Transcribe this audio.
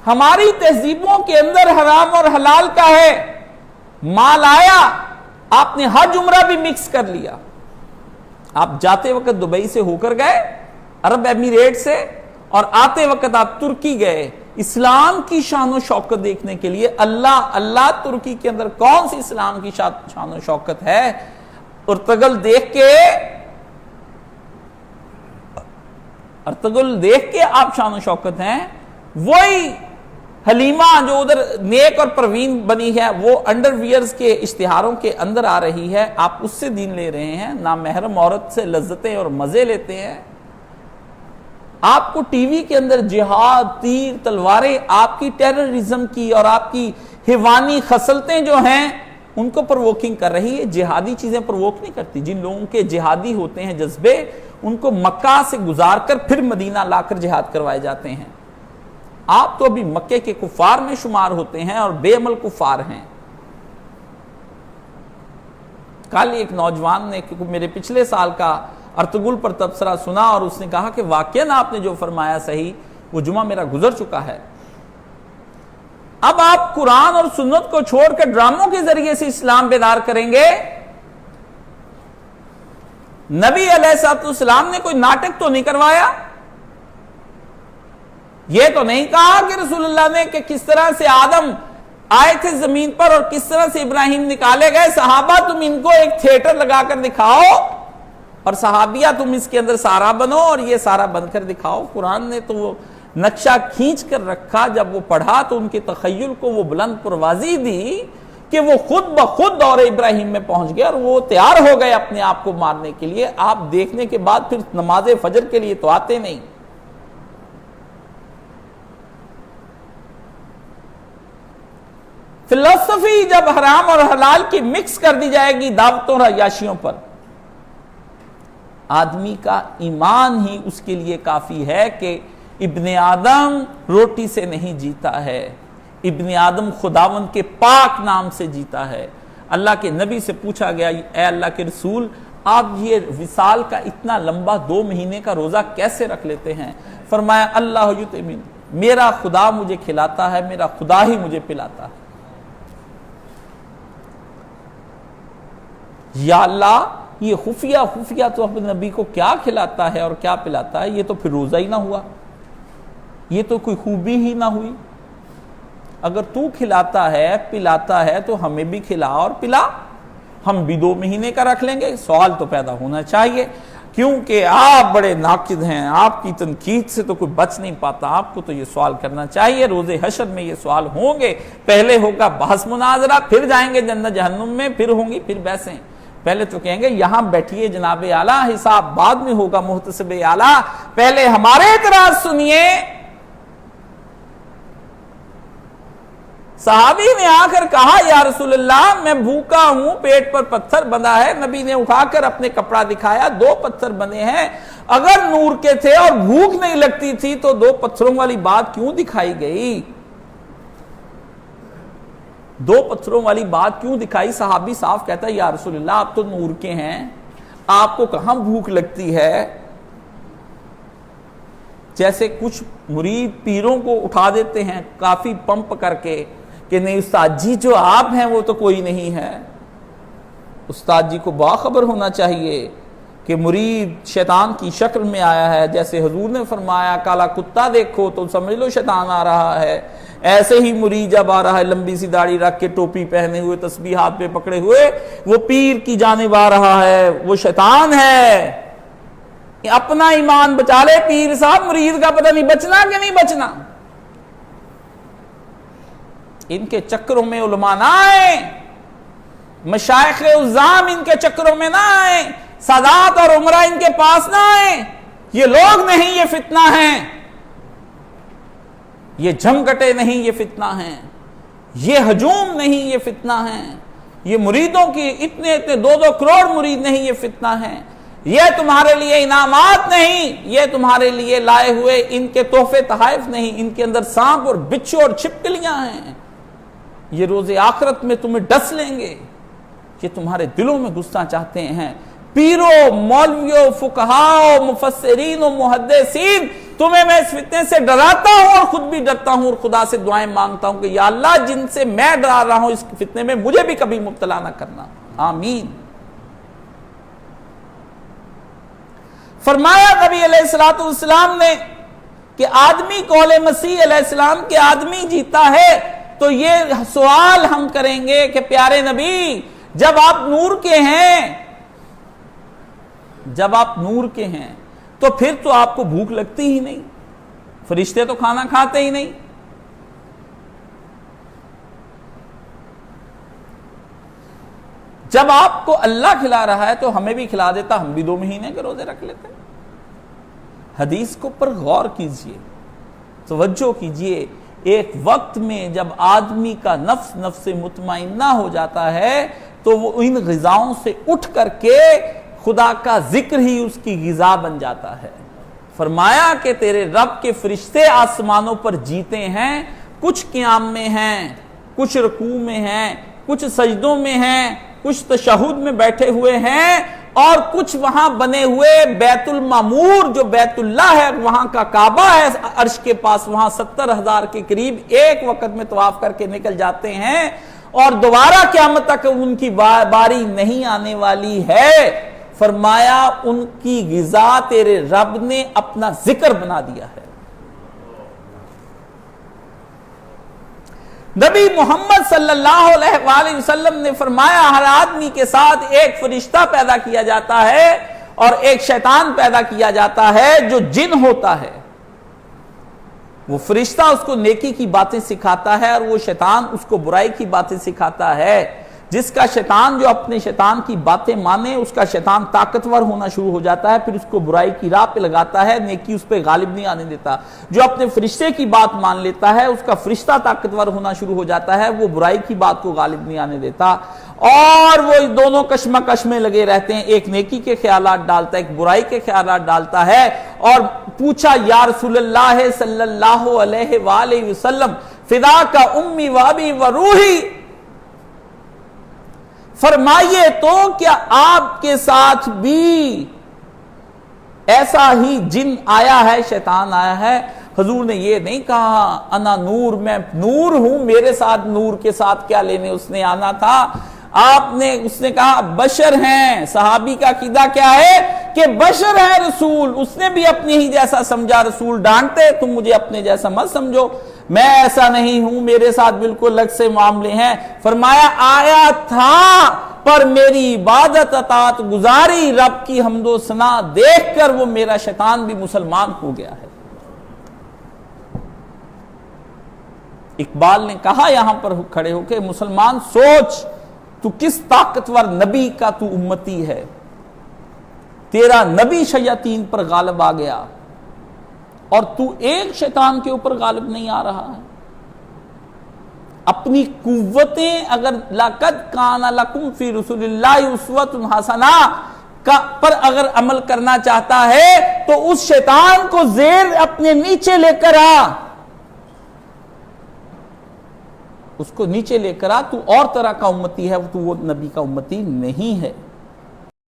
ہماری تہذیبوں کے اندر حرام اور حلال کا ہے. مال آیا, آپ نے حج عمرہ بھی مکس کر لیا. آپ جاتے وقت دبئی سے ہو کر گئے, عرب ایمریٹ سے, اور آتے وقت آپ ترکی گئے اسلام کی شان و شوکت دیکھنے کے لیے. اللہ ترکی کے اندر کون سی اسلام کی شان و شوکت ہے؟ ارطغرل دیکھ کے آپ شان و شوکت ہیں. وہی حلیمہ جو ادھر نیک اور پروین بنی ہے, وہ انڈر ویئرز کے اشتہاروں کے اندر آ رہی ہے, آپ اس سے دین لے رہے ہیں. نامحرم عورت سے لذتیں اور مزے لیتے ہیں. آپ کو ٹی وی کے اندر جہاد, تیر, تلواریں, آپ کی ٹیررزم کی اور آپ کی حیوانی خصلتیں جو ہیں ان کو پرووکنگ کر رہی ہے. جہادی چیزیں پرووک نہیں کرتی. جن لوگوں کے جہادی ہوتے ہیں جذبے, ان کو مکہ سے گزار کر پھر مدینہ لا کر جہاد کروائے جاتے ہیں. آپ تو ابھی مکے کے کفار میں شمار ہوتے ہیں اور بے عمل کفار ہیں. کل ایک نوجوان نے میرے پچھلے سال کا ارطغرل پر تبصرہ سنا اور اس نے کہا کہ واقعاً آپ نے جو فرمایا صحیح, وہ جمعہ میرا گزر چکا ہے. اب آپ قرآن اور سنت کو چھوڑ کر ڈراموں کے ذریعے سے اسلام بیدار کریں گے. نبی علیہ السلام نے کوئی ناٹک تو نہیں کروایا. یہ تو نہیں کہا کہ رسول اللہ نے کہ کس طرح سے آدم آئے تھے زمین پر اور کس طرح سے ابراہیم نکالے گئے. صحابہ تم ان کو ایک تھیٹر لگا کر دکھاؤ, اور صحابیہ تم اس کے اندر سارا بنو اور یہ سارا بن کر دکھاؤ. قرآن نے تو وہ نقشہ کھینچ کر رکھا. جب وہ پڑھا تو ان کے تخیل کو وہ بلند پروازی دی کہ وہ خود بخود دور ابراہیم میں پہنچ گئے اور وہ تیار ہو گئے اپنے آپ کو مارنے کے لیے. آپ دیکھنے کے بعد پھر نماز فجر کے لیے تو آتے نہیں. فلسفی جب حرام اور حلال کی مکس کر دی جائے گی دعوتوں اور عیاشیوں پر, آدمی کا ایمان ہی اس کے لیے کافی ہے کہ ابن آدم روٹی سے نہیں جیتا ہے, ابن آدم خداوند کے پاک نام سے جیتا ہے. اللہ کے نبی سے پوچھا گیا, اے اللہ کے رسول, آپ یہ وصال کا اتنا لمبا 2 مہینے کا روزہ کیسے رکھ لیتے ہیں؟ فرمایا اللہ یطعمن, میرا خدا مجھے کھلاتا ہے, میرا خدا ہی مجھے پلاتا ہے. یا اللہ, یہ خفیہ تو اپنے نبی کو کیا کھلاتا ہے اور کیا پلاتا ہے؟ یہ تو پھر روزہ ہی نہ ہوا, یہ تو کوئی خوبی ہی نہ ہوئی. اگر تو کھلاتا ہے پلاتا ہے تو ہمیں بھی کھلا اور پلا, ہم بھی 2 مہینے کا رکھ لیں گے. سوال تو پیدا ہونا چاہیے, کیونکہ آپ بڑے ناقد ہیں, آپ کی تنقید سے تو کوئی بچ نہیں پاتا. آپ کو تو یہ سوال کرنا چاہیے. روز حشر میں یہ سوال ہوں گے. پہلے ہوگا بحث مناظرہ, پھر جائیں گے جنت جہنم میں, پھر ہوں گی پھر بحثیں. پہلے تو کہیں گے یہاں بیٹھیے جناب اعلیٰ, حساب بعد میں ہوگا محتسب اعلیٰ, پہلے ہمارے اعتراض سنیے. صحابی نے آ کر کہا یا رسول اللہ میں بھوکا ہوں, پیٹ پر پتھر بندھا ہے. نبی نے اٹھا کر اپنے کپڑا دکھایا, 2 پتھر بندھے ہیں. اگر نور کے تھے اور بھوک نہیں لگتی تھی تو 2 پتھروں والی بات کیوں دکھائی گئی؟ 2 پتھروں والی بات کیوں دکھائی؟ صحابی صاف کہتا ہے یا رسول اللہ آپ تو نور کے ہیں, آپ کو کہاں بھوک لگتی ہے؟ جیسے کچھ مرید پیروں کو اٹھا دیتے ہیں کافی پمپ کر کے کہ نہیں استاد جی جو آپ ہیں وہ تو کوئی نہیں ہے. استاد جی کو باخبر ہونا چاہیے کہ مرید شیطان کی شکل میں آیا ہے. جیسے حضور نے فرمایا کالا کتا دیکھو تو سمجھ لو شیطان آ رہا ہے, ایسے ہی مرید جب آ رہا ہے لمبی سی داڑھی رکھ کے, ٹوپی پہنے ہوئے, تسبیح ہاتھ پہ پکڑے ہوئے, وہ پیر کی جانب آ رہا ہے, وہ شیطان ہے. اپنا ایمان بچا لے پیر صاحب, مرید کا پتہ نہیں بچنا کہ نہیں بچنا. ان کے چکروں میں علماء نہ آئیں, مشائخ عظام ان کے چکروں میں نہ آئیں, سادات اور عمرہ ان کے پاس نہ آئیں. یہ لوگ نہیں, یہ فتنہ ہیں. یہ جھمگٹے نہیں, یہ فتنہ ہیں. یہ ہجوم نہیں, یہ فتنہ ہیں. یہ مریدوں کی اتنے 2-2 کروڑ مرید نہیں, یہ فتنہ ہیں. یہ تمہارے لیے انعامات نہیں, یہ تمہارے لیے لائے ہوئے ان کے تحفے تحائف نہیں. ان کے اندر سانپ اور بچھو اور چھپکلیاں ہیں. یہ روز آخرت میں تمہیں ڈس لیں گے. یہ تمہارے دلوں میں گھسنا چاہتے ہیں. پیروں, مولویوں, فقہاؤں, مفسرین و محدثین تمہیں میں اس فتنے سے ڈراتا ہوں اور خود بھی ڈرتا ہوں اور خدا سے دعائیں مانگتا ہوں کہ یا اللہ جن سے میں ڈرا رہا ہوں اس فتنے میں مجھے بھی کبھی مبتلا نہ کرنا، آمین۔ فرمایا نبی علیہ السلام نے کہ آدمی قول مسیح علیہ السلام کے آدمی جیتا ہے تو یہ سوال ہم کریں گے کہ پیارے نبی جب آپ نور کے ہیں تو پھر تو آپ کو بھوک لگتی ہی نہیں، فرشتے تو کھانا کھاتے ہی نہیں، جب آپ کو اللہ کھلا رہا ہے تو ہمیں بھی کھلا دیتا، ہم بھی 2 مہینے کے روزے رکھ لیتے۔ حدیث کو پر غور کیجئے، توجہ کیجئے، ایک وقت میں جب آدمی کا نفس مطمئنہ ہو جاتا ہے تو وہ ان غذاؤں سے اٹھ کر کے خدا کا ذکر ہی اس کی غذا بن جاتا ہے۔ فرمایا کہ تیرے رب کے فرشتے آسمانوں پر جیتے ہیں، کچھ قیام میں ہیں، کچھ رکوع میں ہیں، کچھ سجدوں میں ہیں، کچھ تشہد میں بیٹھے ہوئے ہیں، اور کچھ وہاں بنے ہوئے بیت المعمور جو بیت اللہ ہے، وہاں کا کعبہ ہے عرش کے پاس، وہاں 70,000 کے قریب ایک وقت میں طواف کر کے نکل جاتے ہیں، اور دوبارہ قیامت تک ان کی باری نہیں آنے والی ہے۔ فرمایا ان کی غذا تیرے رب نے اپنا ذکر بنا دیا ہے۔ نبی محمد صلی اللہ علیہ وآلہ وسلم نے فرمایا ہر آدمی کے ساتھ ایک فرشتہ پیدا کیا جاتا ہے اور ایک شیطان پیدا کیا جاتا ہے جو جن ہوتا ہے۔ وہ فرشتہ اس کو نیکی کی باتیں سکھاتا ہے اور وہ شیطان اس کو برائی کی باتیں سکھاتا ہے۔ جس کا شیطان جو اپنے شیطان کی باتیں مانے اس کا شیطان طاقتور ہونا شروع ہو جاتا ہے، پھر اس کو برائی کی راہ پہ لگاتا ہے، نیکی اس پہ غالب نہیں آنے دیتا۔ جو اپنے فرشتے کی بات مان لیتا ہے اس کا فرشتہ طاقتور ہونا شروع ہو جاتا ہے، وہ برائی کی بات کو غالب نہیں آنے دیتا، اور وہ دونوں کشمکش میں لگے رہتے ہیں، ایک نیکی کے خیالات ڈالتا ہے، ایک برائی کے خیالات ڈالتا ہے۔ اور پوچھا یا رسول اللہ صلی اللہ علیہ وآلہ وسلم فدا کا امی وابی و روحی، فرمائیے تو کیا آپ کے ساتھ بھی ایسا ہی جن آیا ہے، شیطان آیا ہے؟ حضور نے یہ نہیں کہا انا نور، میں نور ہوں، میرے ساتھ نور کے ساتھ کیا لینے اس نے آنا تھا۔ اس نے کہا بشر ہیں۔ صحابی کا عقیدہ کیا ہے کہ بشر ہے رسول، اس نے بھی اپنے ہی جیسا سمجھا، رسول ڈانٹتے تم مجھے اپنے جیسا مت سمجھو، میں ایسا نہیں ہوں، میرے ساتھ بالکل الگ سے معاملے ہیں۔ فرمایا آیا تھا پر میری عبادت اطاعت گزاری، رب کی حمد و ثنا دیکھ کر وہ میرا شیطان بھی مسلمان ہو گیا ہے۔ اقبال نے کہا یہاں پر کھڑے ہو کے، مسلمان سوچ تو کس طاقتور نبی کا تو امتی ہے، تیرا نبی شیاطین پر غالب آ گیا اور تو ایک شیطان کے اوپر غالب نہیں آ رہا ہے۔ اپنی قوتیں اگر لَقَدْ كَانَ لَكُمْ فِي رُسُولِ اللَّهِ أُسْوَةٌ حَسَنَةٌ پر اگر عمل کرنا چاہتا ہے تو اس شیطان کو زیر اپنے نیچے لے کر آ، اس کو نیچے لے کر آ، تو اور طرح کا امتی ہے، تو وہ نبی کا امتی نہیں ہے۔